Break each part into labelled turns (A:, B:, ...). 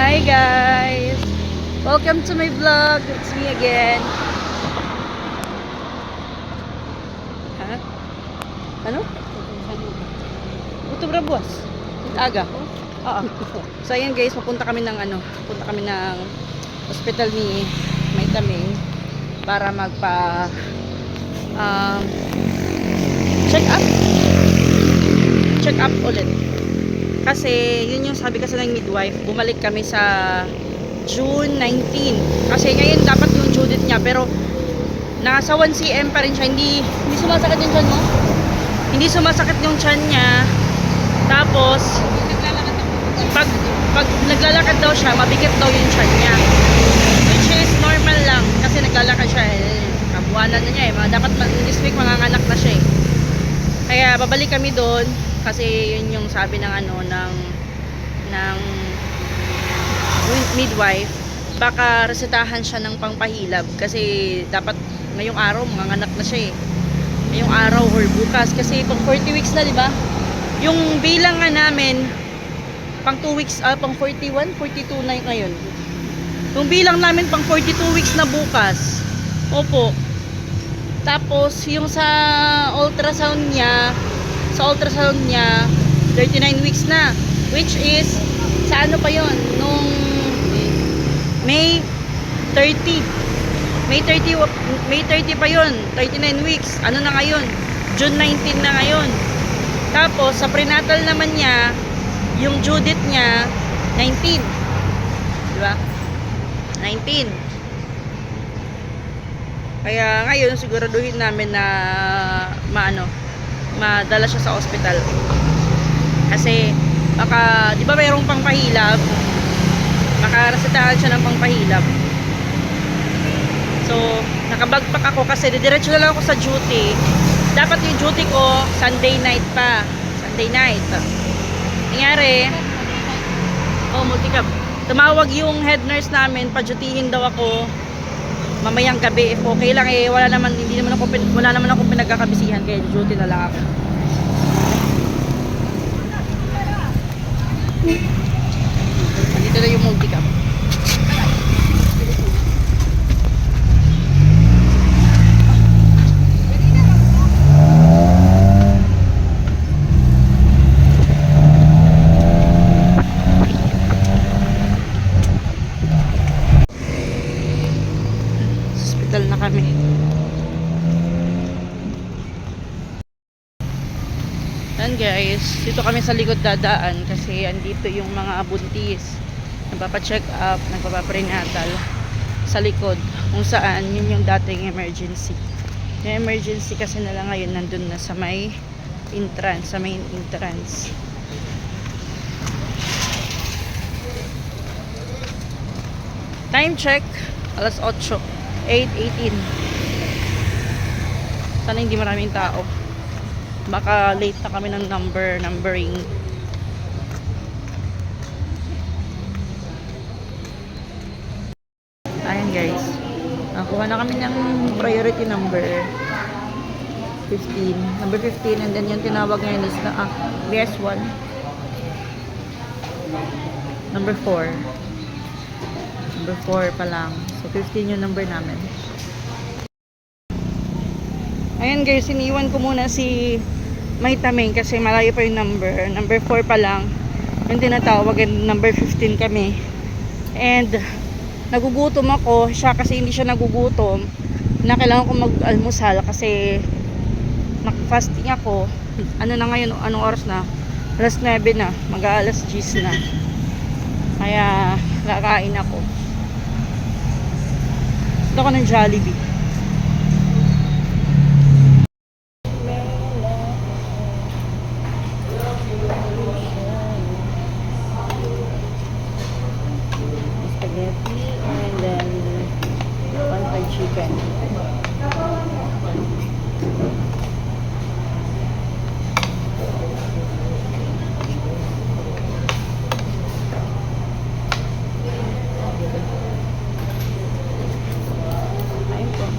A: Hi guys! Welcome to my vlog. It's me again. Ha? Ano? Utubra buwas. Aga. Oo. So ayan guys, pupunta kami ng hospital ni May Taming para check up. Check up ulit. Kasi yun yung sabi kasi ng midwife, bumalik kami sa June 19. Kasi ngayon dapat yung due date niya, pero nasa 1 cm pa rin siya. Hindi sumasakit yung tiyan mo. Hindi sumasakit yung tiyan niya. Tapos pag naglalakad daw siya, mabigat daw yung tiyan niya. Which is normal lang kasi naglalakad siya. Kabuwanan na niya eh. Dapat this week manganganak na siya eh. Kaya babalik kami doon kasi yun yung sabi ng ng midwife, baka resetahan siya ng pangpahilab kasi dapat ngayong araw manganganak na siya eh. Ngayong araw or bukas kasi pang 40 weeks na, di ba? Yung bilang nga namin pang 2 weeks, pang 41, 42 na ngayon. Yung bilang namin pang 42 weeks na bukas. Opo. Tapos yung sa ultrasound niya 39 weeks na, which is sa ano pa yon, nung May 30 pa yon, 39 weeks. Ano na ngayon? June 19 na ngayon. Tapos sa prenatal naman niya, yung due date niya 19, di ba? 19. Kaya ngayon siguraduhin namin na madala siya sa ospital. Kasi baka, di ba mayroong pangpahilab? Baka resetahan siya ng pangpahilab. So, nakabagpak ako kasi didiretso na lang ako sa duty. Dapat yung duty ko Sunday night pa. Sunday night. Nangyari, multicab. Tumawag yung head nurse namin, pa-dutyhin daw ako mamayang gabi. If okay lang eh, wala naman akong pinagkakabisihan, kaya duty na lang ako. Dito na yung multicam. Hospital na kami. Yan guys, dito kami sa likod dadaan kasi andito yung mga buntis, nagpapacheck up, nagpapaprenatal sa likod, kung saan yun yung dating emergency. Yung emergency kasi nila ngayon nandun na sa may entrance, sa main entrance. Time check, alas 8, 8:18. Sana hindi maraming tao. Baka late na kami ng numbering. Ayan guys, nakuha na kami ng priority number 15. Number 15, and then yung tinawag ngayon is na BS1. Number 4. Number 4 pa lang. So 15 yung number namin. Ayan guys, iniwan ko muna si May Taming kasi malayo pa yung number. Number 4 pa lang yung tinatawag, and number 15 kami. And nagugutom ako. Siya kasi hindi siya nagugutom. Na kailangan ko mag-almusal kasi nag-fasting ako. Ano na ngayon? Anong oras na? Alas 9 na. Mag-aalas 10 na. Kaya kakain ako. Gusto ko ng Jollibee. Spaghetti and then one fried chicken. Ayun po.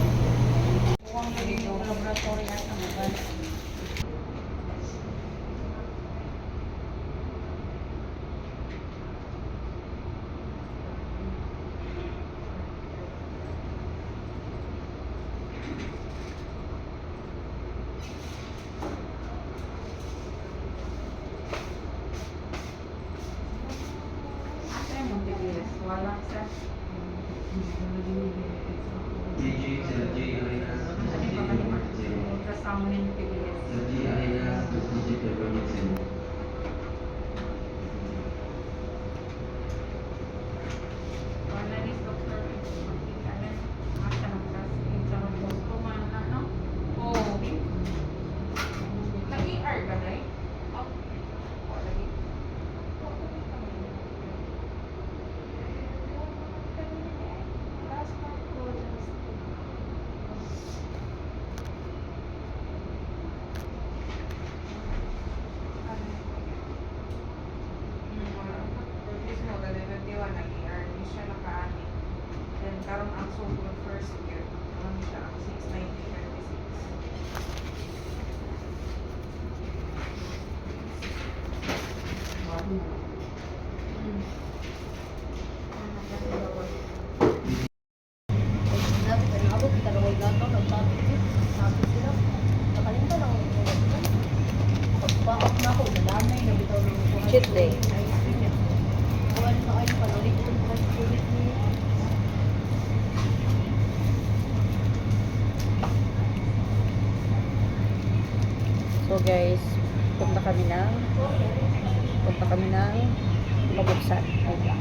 B: Wala siya.
C: JJ, Sir J. Arenas,
B: Ano
C: Mr.
B: pa
C: J.
B: kanina?
C: Zero.
B: Ultrasound ng PBS.
C: Sir J. Arenas, Mr. J. Zero.
B: Wala ni doktor. Makita na. Masa ng class. Yung sa mga kumana, no? Oo. Nag-ER ka na eh? Oh. Lagi. Then karon ang sugod first year, ano siya ang 690/36.
A: Cheat day. So guys, punta kami ng Mabuksan. Ayan.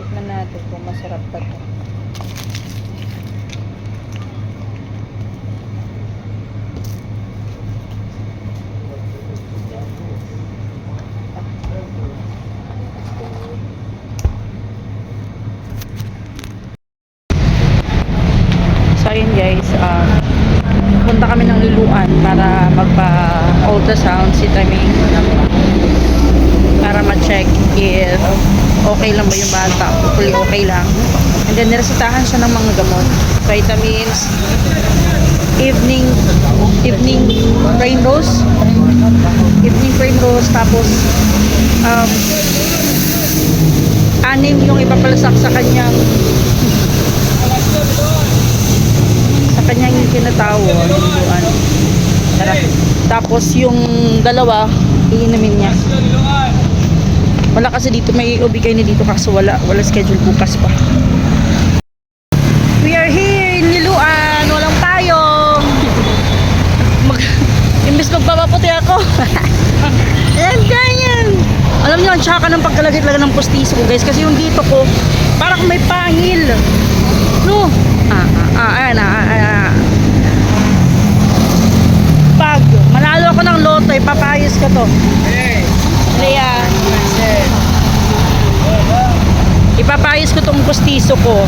A: Tignan natin kung masarap pa to. So ayun guys, punta kami ng Liluan para magpa-ultrasound si Taming para ma-check if okay lang ba yung bata. Hopefully okay lang. And then niresetahan siya ng mga gamot, vitamins, evening brain rose, tapos 6 yung ipapalasak sa kanyang kinatawon. Tapos yung 2 iinumin niya. Wala kasi dito, may ubigay na dito kaso wala schedule bukas pa. We are here in Liluan, walang payong. Imbis magpapaputi ako. Ayan, ganyan. Alam niyo, ang tsaka ng pagkalagit lang ng postiso ko guys, kasi yung dito ko parang may pangil. No? Ayan. Pag manalo ako ng loto, ipapayos ko to. Leia. Ipapayos ko tong postiso ko.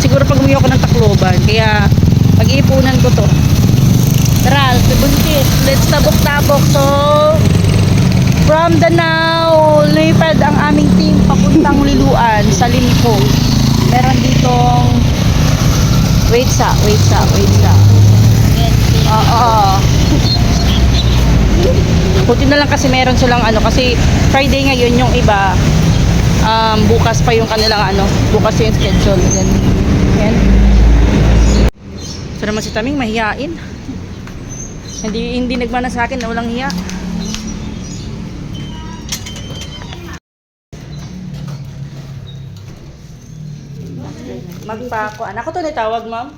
A: Siguro pag umiyak ako ng Tacloban. Kaya pag-iipunan ko to. Tara, buntis. Let's tabok-tabok. So, from Danao, lumipad ang aming team papuntang Liluan sa Limco. Meron ditong wait sa. Oo. Buti na lang kasi meron silang kasi Friday ngayon, yung iba bukas pa yung kanilang bukas yung schedule. Yan. So naman si Taming mahiyain. Hindi nagmana sa akin na walang hiya. Magpako. Anak ko to tawag, ma'am?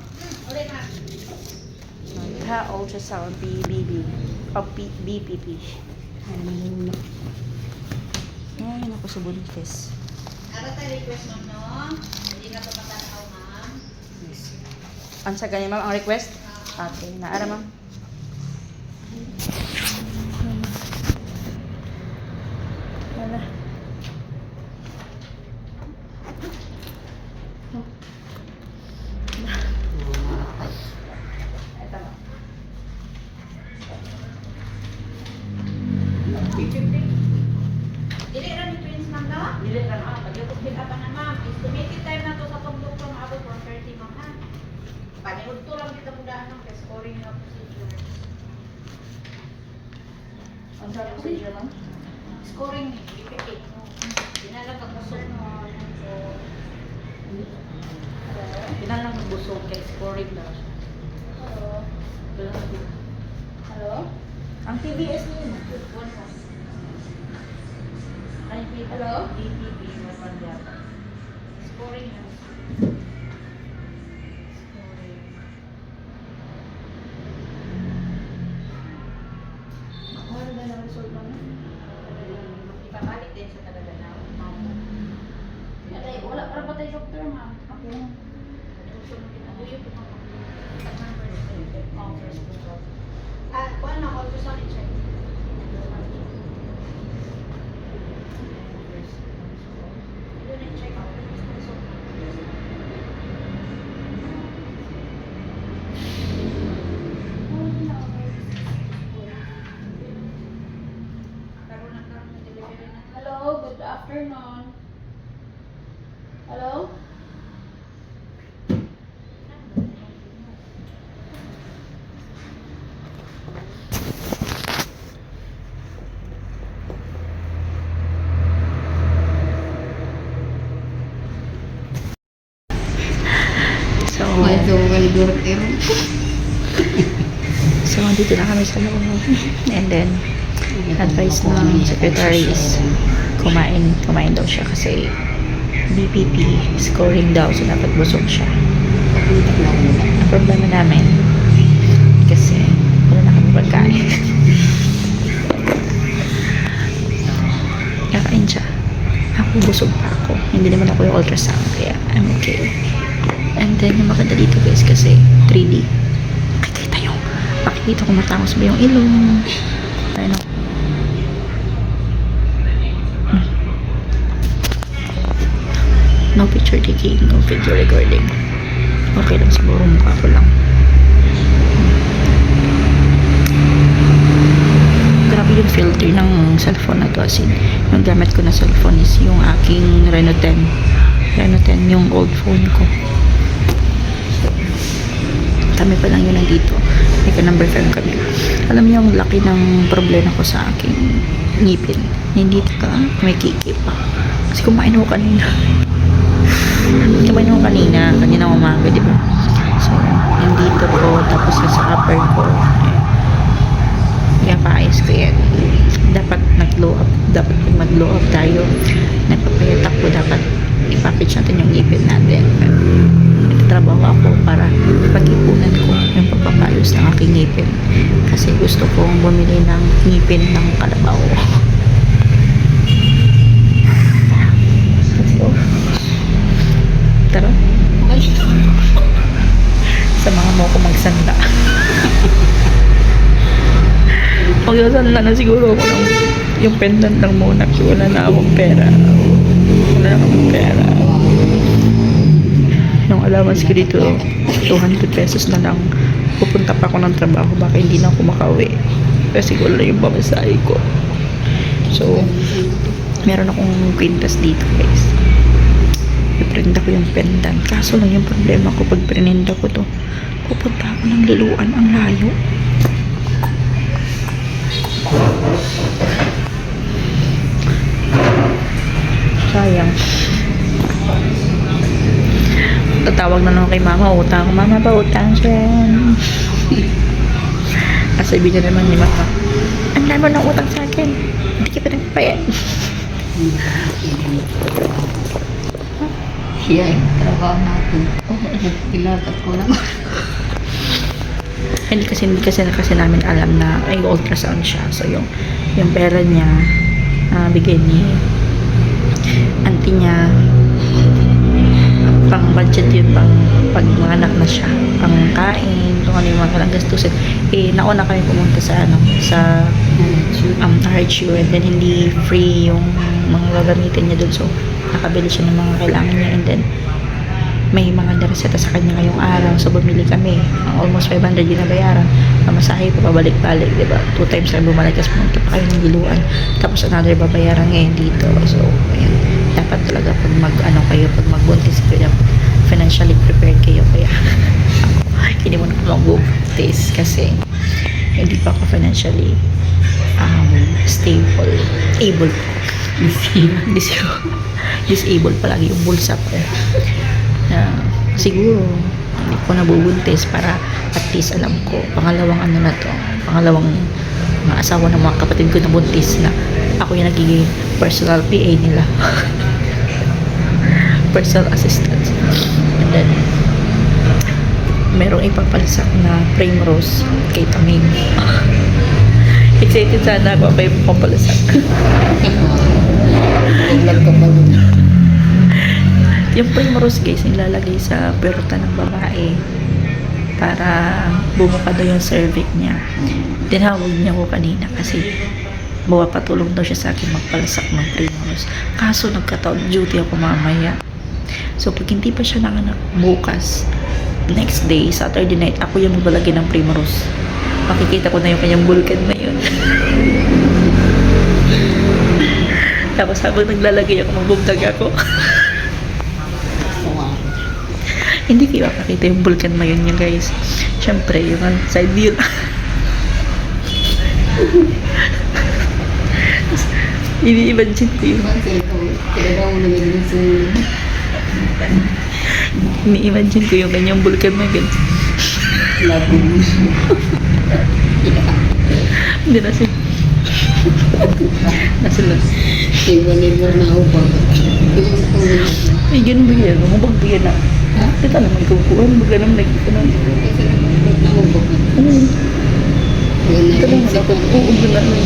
A: Ultrasound BBB. BPP. Ay, naku sa buntis.
D: Ano tayo request mo, no? Hindi na pa matanaw, ma'am.
A: Yes. Ang sa ganyan, ma'am, ang request? Okay, naara, ma'am. Wala.
B: na ma'am. Estimated time na to sa tugtog from abot 1:30 ma'am ha. Paniud to lang kita mudaan ng scoring na procedure.
A: Ang sarap procedure, ma'am?
B: Scoring ni BPA. Dinala pagkasok no.
A: Pinalang magbusog kay scoring daw siya.
B: Hello. Hello?
A: Ang TBS niyo, ma'am.
B: Ay, hello?
A: DTB, naman yata.
B: Scoring na.
A: Ano na ang result, ma'am?
B: Ipabalik din sa Tagadanao. Wala para pa tayo doctor ma'am.
A: Okay.
B: Kuha na, ultrasound check. Yun yung check out. Hello, good afternoon. Hello?
A: So,
D: Dorotero.
A: so dito na kami sa loob. And then, advice ng secretary is kumain daw siya kasi BPP scoring daw, so dapat busog siya. Ang problema namin kasi wala na kami pagkain. Kakain siya. Ako busog pa ako. Hindi naman ako yung ultrasound kaya I'm okay. And then yung maganda dito guys kasi 3D. Makikita kung matangos ba yung ilong. Ayun ako. No picture taking, no video recording. Okay lang siguro mukha ko lang. Grabe yung filter ng cellphone na to. As in, yung gamit ko na cellphone is yung aking Reno 10. Reno 10 yung old phone ko. Kami pa lang yun nandito. Ika number 5 kami. Alam niyo yung laki ng problema ko sa aking ngipin. Hindi ka may kikip pa. Kasi kumain ako kanina. Kanina umaga, di ba? So, yung dito ko, tapos yung sa upper ko. Kaya paayos ko yan. Dapat nag-glow up. Dapat pag mag-glow up tayo, nagpapayatak ko, dapat ipapitch natin yung ngipin natin. Nagtatrabaho ako para pag-ipunan ko yung pagpapayos ng aking ngipin. Kasi gusto kong bumili ng ngipin ng kalabaw. Let's go. Tara. Samahan mo ako magsanda. Magsasanda na siguro ako ng yung pendant lang muna kasi wala na akong pera. Wala na akong pera. Yung allowance ko dito, 200 pesos na lang. Pupunta pa ako ng trabaho, baka hindi na ako makauwi. Kasi wala yung pamasahe ko. So, meron akong kwintas dito guys. Iprinda ko yung pendant. Kaso lang yung problema ko pag prininda ko to, pupunta ako ng Liloan, ang layo. Sayang. Tatawag na naman kay mama, utang. Mama ba utang siya? Sabi niya naman ni mama, ang dami mo ng utang sa akin. Hindi ka pa nagpapayat.
D: Siya yung trabaho natin. Pilatat ko lang.
A: Hindi kasi namin alam na ay ultrasound siya. So yung pera niya bigay ni auntie niya, pang budget yun, pag mga anak na siya, pang kain, kung ano yung mga gastusin. Nauna kami pumunta sa RHU, and then hindi free yung mga gagamitin niya dun, so nakabili siya ng mga kailangan niya, and then may mga nareseta sa kanya ngayong araw, so bumili kami. Almost 500 yung nabayaran. Pamasahe pa pabalik-balik, diba? 2 times na bumalik, kasi pumunta pa kayo ng Liloan, tapos another babayaran ngayon dito. So ayan, dapat dapat talaga pag pag magbuntis kayo, financially prepared kayo. Kaya ako, hindi mo na ako magbubuntis kasi hindi pa ako financially stable, able po. Disable palagi yung bulsa ko. Siguro hindi ko nabubuntis para at least alam ko pangalawang asawa ng mga kapatid ko na buntis na ako yung nagiging personal PA nila. Personal assistant. And then merong ipapalsak na Primrose kay Taming. Excited sana ako may papalasak. Yung Primrose guys, nilalagay sa puwerta ng babae para bumuka daw yung cervix niya. Tinawag niya ko kanina kasi mapapatulong daw siya sa akin magpalasak ng Primrose. Kaso nagkataon, duty ako mamaya. So pag hindi pa siya nanganak bukas, next day, Saturday night, ako yung magbalagay ng Primrose. Makikita ko na yung kanyang bulkan na yun. Tapos habang naglalagay ako, magbubdag ako. Hindi kayo makakita yung bulkan na yun guys. Siyempre, yung side view. Ini-imagine ko yun. Ini-imagine ko yung kanyang bulkan na yun. Hindi na siya. Nasa las.
B: Iba-iba na upang.
A: Ay, ganun ba yan? Mabag ba yan na? Kita naman kukuhan. Baga naman nagkita na. Oo. Ito lang wala ko. Oo, gano'n na.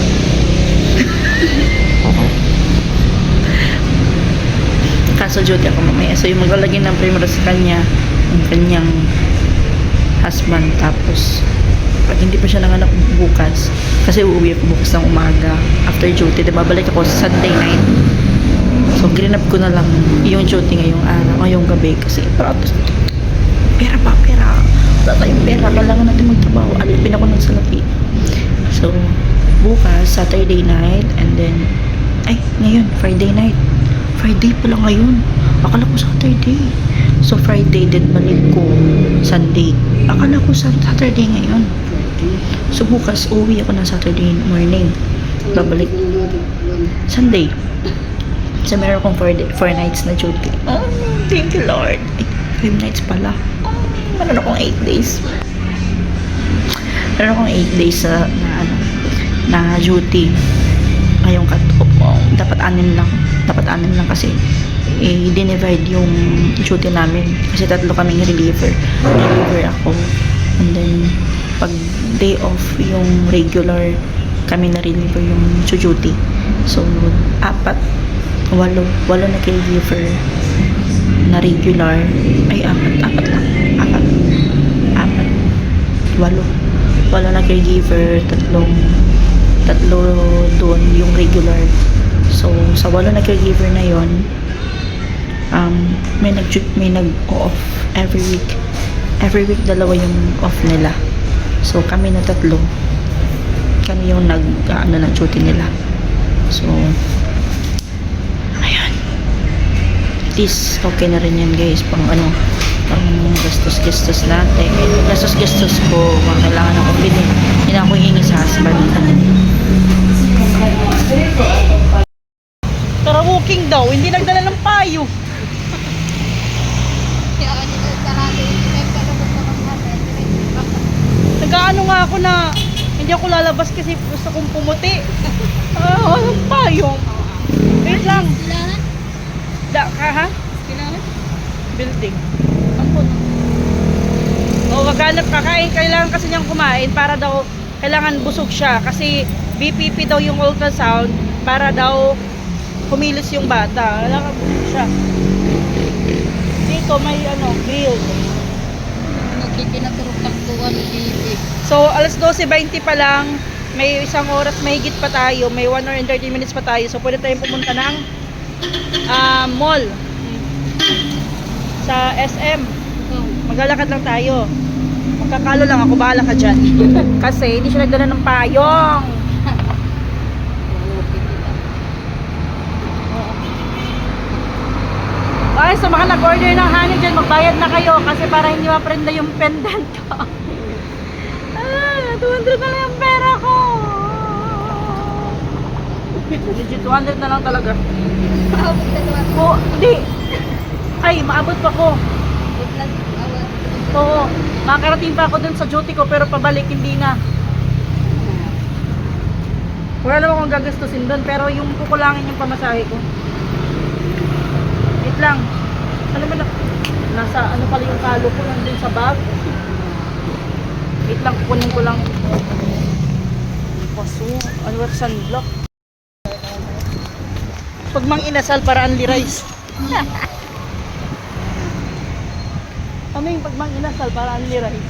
A: Kaso duty ako mamaya. So yung maglalagay ng Primrose sa kanya, ang kanyang husband. Tapos pag hindi pa siya nanganak bukas, kasi uuwi ako bukas ng umaga after duty, diba babalik ako sa Sunday night. So grinap ko na lang yung duty ngayong gabi kasi pera wala tayong pera, kailangan natin magtrabaho, alipin ako ng salapi. So bukas Saturday night, and then ngayon Friday night. Friday pala ngayon, akala ko Saturday. So Friday din balik ko Sunday, akala ko Saturday ngayon. So bukas uwi ako ng Saturday morning, babalik Sunday. So meron akong 4 nights na duty. Oh, thank you Lord. 5 nights pala. Meron akong 8 days. Meron akong 8 days na duty. Ngayong cut-off mo, dapat 6 lang. Dapat 6 lang kasi i-divide yung duty namin. Kasi 3 kaming reliever ako. And then pag day off yung regular, kami na reliever yung duty. So 8 na reliever na regular ay 4 lang. 8 na caregiver, 3 doon yung regular. So sa 8 na caregiver na yon, may nag-off every week. Every week 2 yung off nila. So kami na 3, kami yung ng duty nila. So ayun, at least okay na rin yan guys, pang gastos natin. Gastos ko, kung kailangan akong bilhin, hindi na ako hihingi sa husband. Tara walking daw, hindi nagdala ng payo. Nag-aano nga ako na hindi ako lalabas kasi gusto kong pumuti. Walang payo. Wait lang. Ha? Building. Maghanap ka. Kailangan kasi niyang kumain para daw, kailangan busog siya. Kasi BPP daw yung ultrasound para daw kumilos yung bata. Kailangan busog siya. Dito may grill. So, alas 12:20 pa lang, may 1 oras mahigit pa tayo, may 1 hour and 30 minutes pa tayo. So, pwede tayong pumunta ng mall. Sa SM. Maglalakad lang tayo. Magkakalo lang ako, bahala ka dyan. Kasi hindi siya nagdala ng payong. Ay, sa mga nag-order ng honey dyan, magbayad na kayo kasi para hindi maprenda yung pendant ko. 200 na lang yung pera ko. Legit, 200 na lang talaga.
D: Maabot na naman.
A: Oo, hindi. Ay, maabot pa ko.
D: Huwag na. Awat.
A: Oo, makakarating pa ako dun sa duty ko pero pabalik hindi na. Wala naman akong gagastusin dun pero yung kukulangin yung pamasahe ko. Wait lang. Ano ba na? Nasa ano pala yung kalo ko nandun sa bag. Wait lang, kukunin ko lang. Paso, ano ba sunblock? Pag mang inasal para only rice. Kaming pag mang inasal para only rice.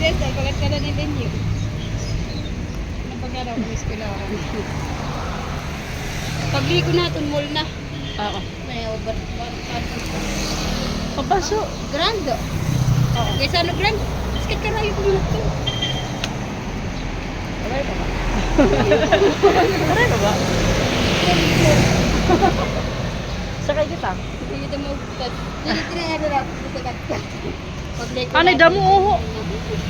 D: Yes, ay pagat ka na ni venue. Napagaraw ko is kailangan. Pagli ko na itong mall na.
A: Oo.
D: May over.
A: Pabaso.
D: Grand. Oo. Kaysa ano grand? Basket ka na yung pumunod to.
A: Aray pa ba? Aray pa ba? Sakay kita.
D: Hindi kita maugtad. Hindi kita na ano lang. Itagat ka. Pagli ko
A: Anay damo uho.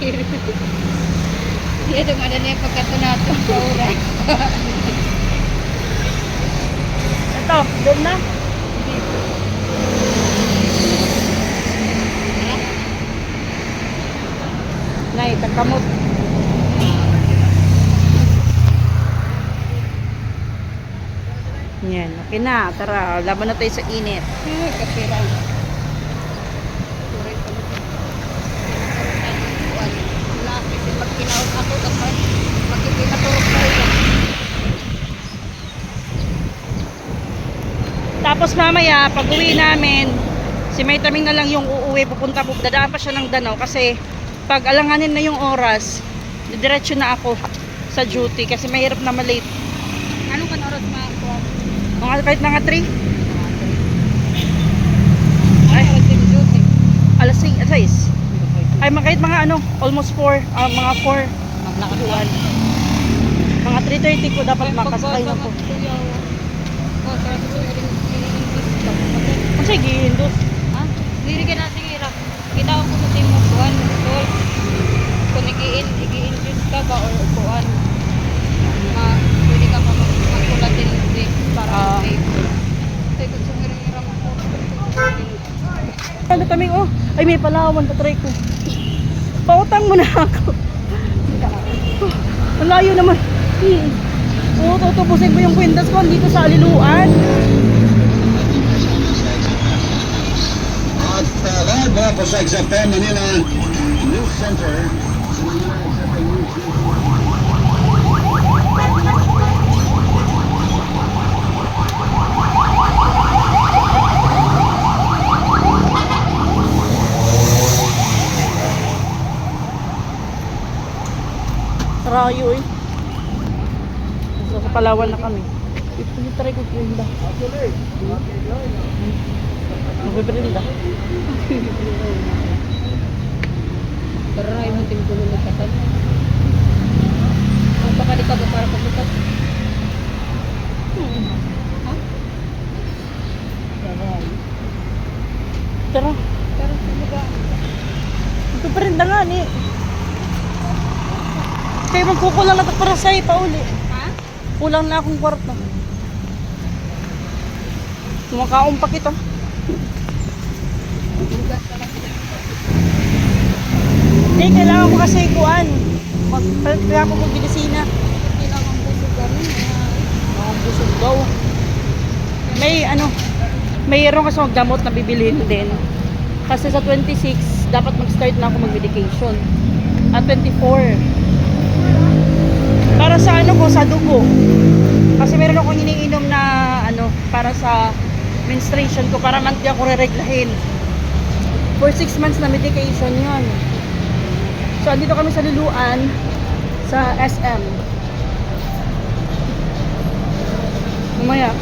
D: Hindi ito nga na yung pagkato nato. Paura.
A: Ito, doon na. Nay, takamot. Yan, okay na. Tara, laban na tayo sa init.
D: Kapira. Turay pa lang. Wala kasi pag kinaot ako tapos makikinaturok tayo.
A: Tapos mamaya, pag uwi namin, si May Taming na lang yung uuwi, pupunta po, dadaan pa siya ng Danau kasi pag alanganin na yung oras, didiretso na ako sa duty kasi mahirap na malate.
D: Anong kanoros makakuha?
A: Mga kahit mga 3,
D: Ay, duty.
A: alas 6, ay kahit mga ano, almost 4, mga 4,
D: Maglakad.
A: mga 3:30 ko dapat makasakay na po. Kasi gihindos.
D: Ha? Diri ka natin hirap. Kita ko sa timo kuan, tol. Kung igi-induce ka ba or kuan. Pwede ka pa magkulat din para safe. Kasi kung sumiram ako.
A: Ano kami, oh, ay may Palawan, tatry ko. Pautang mo na ako. Ang layo naman. Oo, tutubusin ko yung kwintas ko dito sa Aliluan.
E: At live mula po sa XFM Manila News Center.
A: Rayo eh. So, sa Palawan na kami. Try ko yung da. Magbibrinda.
D: Pero na yung tim ko lumikatan. Ang pakali ka ba para paglukat? Ha?
A: Tara.
D: Pero ano ba?
A: Magpiprinda nga ni. Kaya magkukulang na ito para sa'yo pa uli.
D: Ha?
A: Kulang na akong kwarto. Kumakaon pa kita.
D: Bugas ka lang.
A: Hindi, kailangan ko kasi kuan. Kaya ako mag-bilisina.
D: Kailangan busog ganun.
A: Mga busog daw. May ano, mayroon kasi akong gamot na bibilhin din. Kasi sa 26, dapat mag-start na ako mag-medication. At 24. Para sa ano ko, sa dugo. Kasi meron akong iniinom na ano, para sa menstruation ko, para monthly ako re-reglahin. For 6 months na medication yun. So, andito kami sa Luluan, sa SM. Mamaya.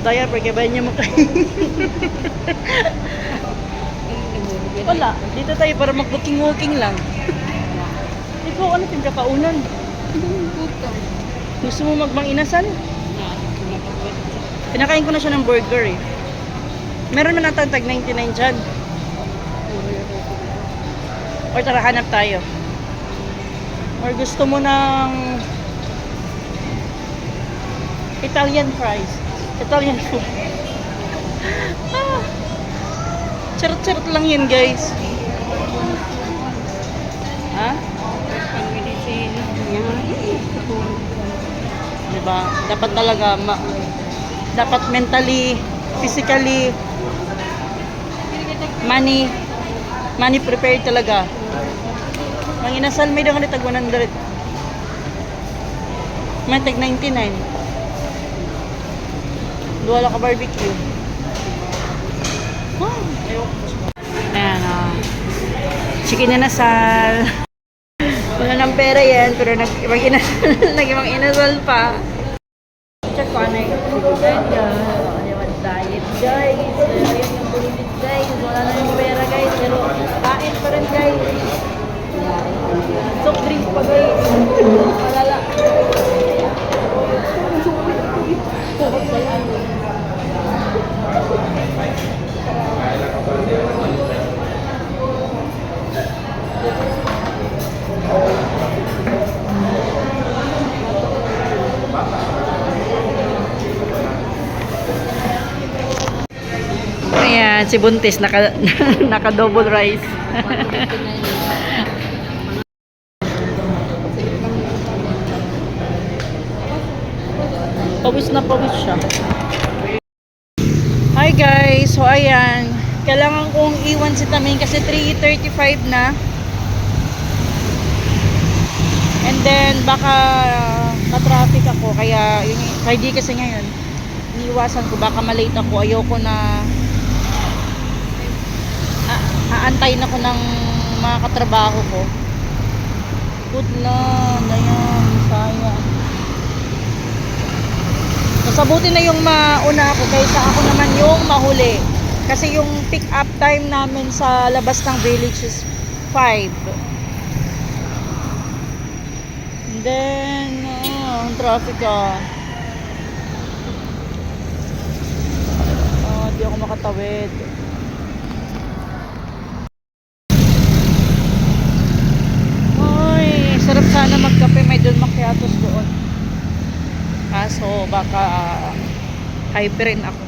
A: Diaper, kaya ba niya Wala, dito tayo para mag-walking-walking lang. Ikaw, ano yung kakaunan? Gusto mo magmang inasal? Pinakain ko na siya ng burger eh. Meron man natang tag 99 dyan. Or tara, hanap tayo. Or gusto mo ng Italian fries. Italian food. Charot-charot lang yun, guys. Ha? Diba? Dapat talaga dapat mentally, physically, money prepared talaga. Ang inasal may daw tag 100. May tag 99. Duwala ka barbecue. Ayan, chicken na nasal. Wala ng pera yan, pero nag-ibang inasal pa. Check ko ano yung diet guys. Ayan yung bulitit guys. Wala na yung pera guys. Pero kain pa rin guys. Soft drinks pa guys. Malala. Ayan, si Buntis naka double rice. Pawis na pawis siya. Hi guys, so ayan, kailangan kong iwan si Tamin kasi 3:35 na. And then baka na-traffic ako, kaya yung Friday kasi ngayon, iniiwasan ko baka malate ako. Ayoko na aantayin ako ng mga katrabaho ko. Good lang, ayan, sayang. Masabuti na yung mauna ako kaysa ako naman yung mahuli. Kasi yung pick up time namin sa labas ng village is 5. And then, ang traffic hindi ako makatawid. Ay, sarap sana magkape. May doon macchiatos doon. Kaso baka hyperin ako.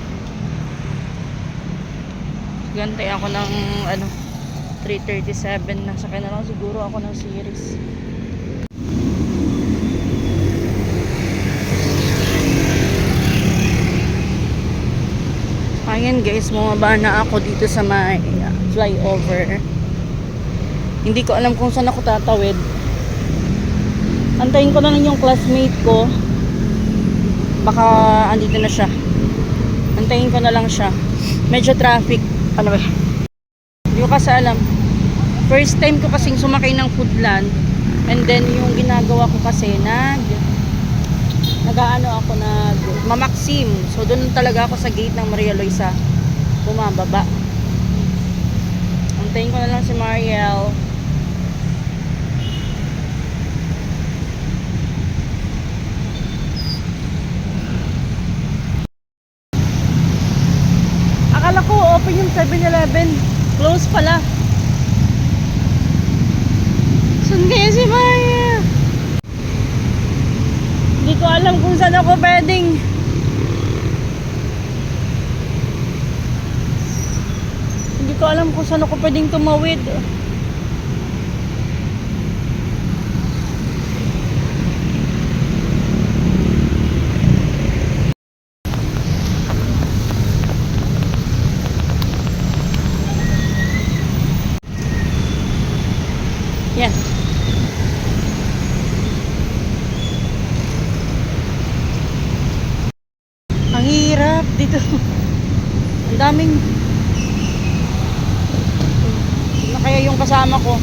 A: Gantay ako ng 3:37 na. Sakay na lang siguro ako ng series. Ayan guys, bumaba na ako dito sa may flyover. Hindi ko alam kung saan ako tatawid. Antayin ko na lang yung classmate ko. Baka andito na siya. Antayin ko na lang siya. Medyo traffic. Ano ba? Hindi ko kasi alam. First time ko kasing sumakay ng Foodland. And then yung ginagawa ko kasi Mamaksim. So doon talaga ako sa gate ng Maria Luisa. Bumababa. Antayin ko na lang si Mariel. Akala ko open yung 7-Eleven. Close pala. Saan kaya si Maya? Hindi ko alam kung saan ako pwedeng ko alam kung saan ako pwedeng tumawid. Yan. Ang hirap dito. Ang daming na kaya yung kasama ko.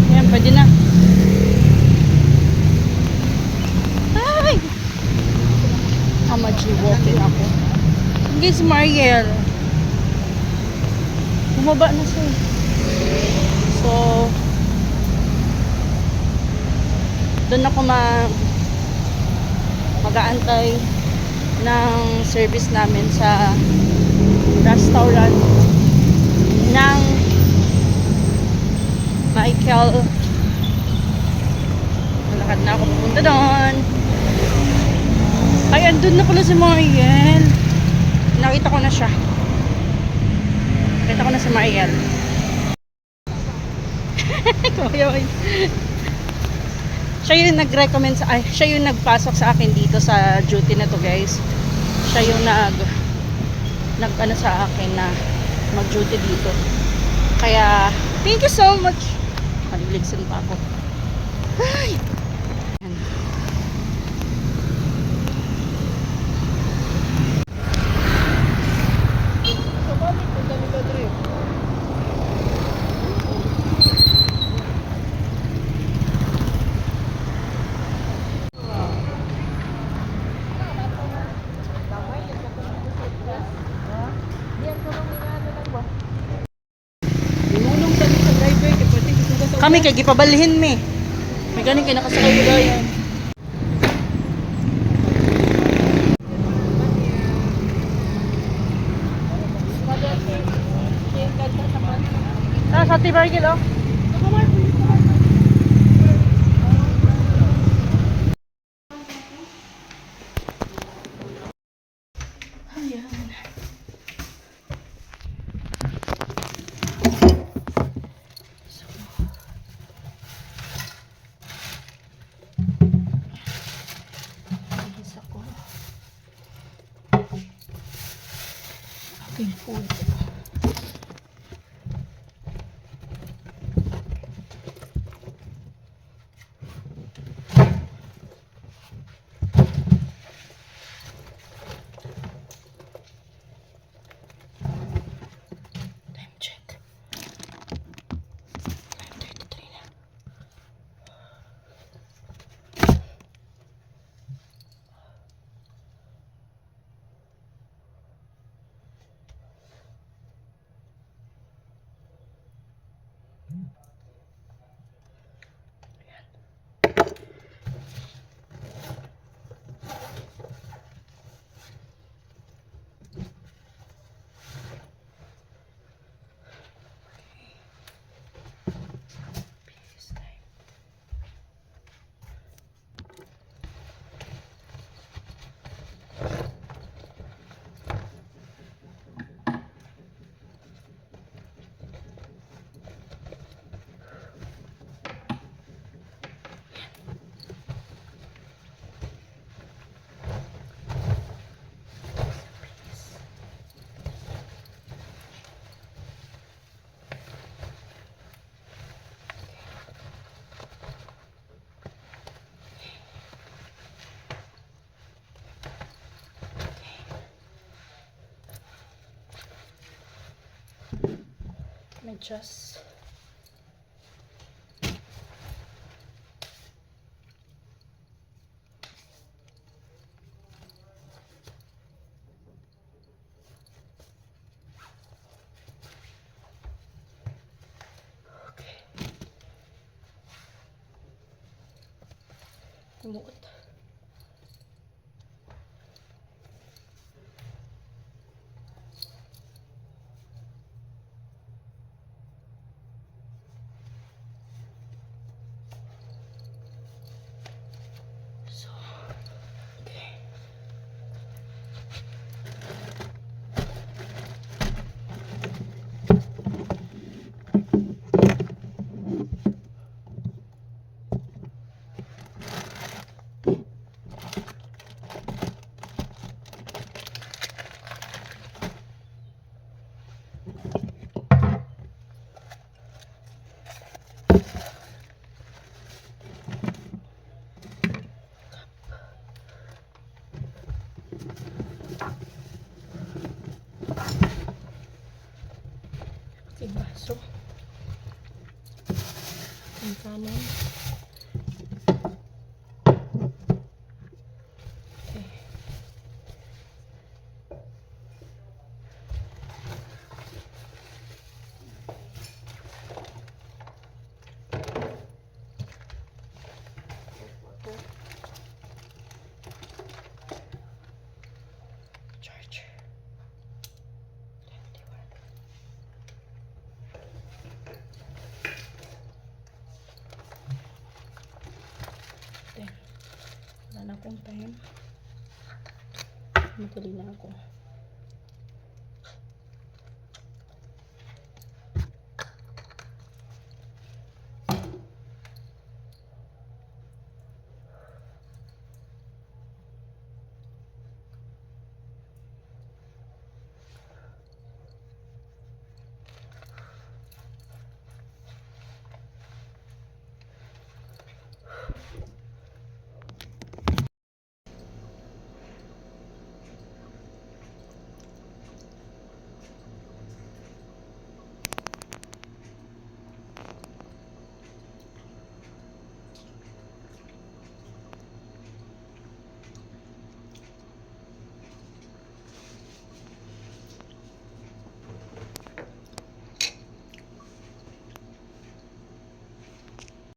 A: Yan, pwede na. Ay! Hamaji walking ako. Hindi si Mariel. Bumaba na siya. So, doon ako mag-aantay ng service namin sa restaurant ng Michael. Malakad na ako pupunta doon. Ay, andun na pala si Mariel. Nakita ko na siya. Nakita ko na si Mariel. Siya yung nag-recommend sa, siya yung nagpasok sa akin dito sa duty na to, guys. Siya yung nag-ano sa akin na mag-duty dito. Kaya, thank you so much. Maliligsan pa ako. Ay! Yan. Kami kay gipabalhin mi. May ganing kay nakasakay ko dayan. Sa Tibargil oh. Ayan. Aking food. Time check. 9:33 na. Peace time. Just okay. Lumot. piraso. Ang kanin. Okay. Charger. 21. Then, wala na akong time. Madali na ako.